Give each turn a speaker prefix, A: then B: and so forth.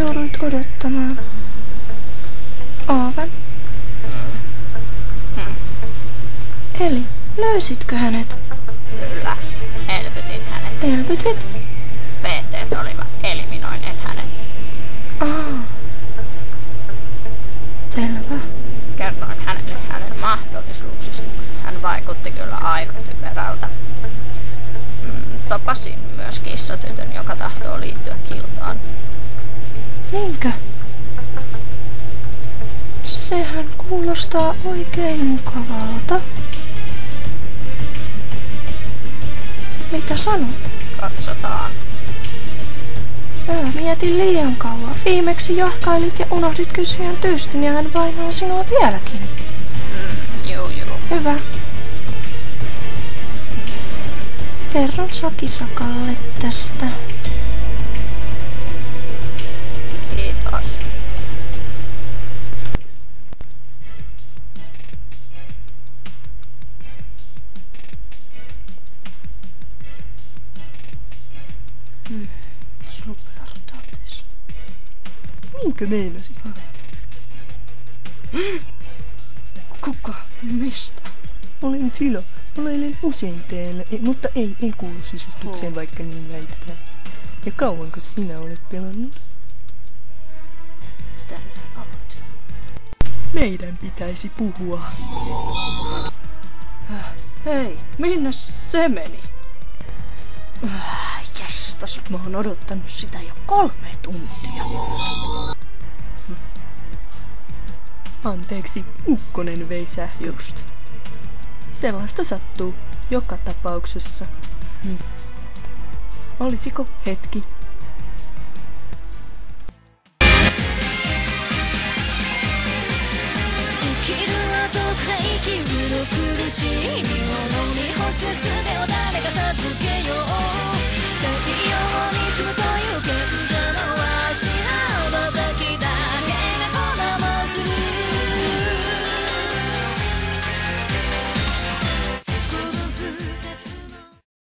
A: jouduit odottamaan. Aivan. Eli, löysitkö hänet?
B: Kyllä, elvytin hänet.
A: Elvytit?
B: PT olivat eliminoineet hänet.
A: Selvä.
B: Kerroin hänelle hänen mahdollisuuksista. Hän vaikutti kyllä aika typerältä. Tapasin myös kissatytön, joka tahtoo liittyä kiltaan.
A: Niinkö? Sehän kuulostaa oikein mukavalta. Mitä sanot?
B: Katsotaan.
A: Mietin liian kauan. Viimeksi jahkailit ja unohdit kysyjän tyystin ja hän vainoo sinua vieläkin.
B: Juu.
A: Hyvä. Kerron Sakisakalle tästä.
B: Kiitos.
A: Supertatis.
C: Minkä meinasit?
A: Kuka? Mistä?
C: Olen Filo. Olelen usein täällä, mutta ei kuulu sisustukseen, vaikka niin väitetään. Ja kauanko sinä olet pelannut?
A: Tänään aloitin.
C: Meidän pitäisi puhua.
A: Hei, minne se meni? Jästas, mä oon odottanut sitä jo 3 tuntia.
C: Anteeksi, ukkonen vei sähkö.
A: Just.
C: Sellaista sattuu joka tapauksessa. Olisiko hetki?
D: 「苦しいものに干す術を誰が授け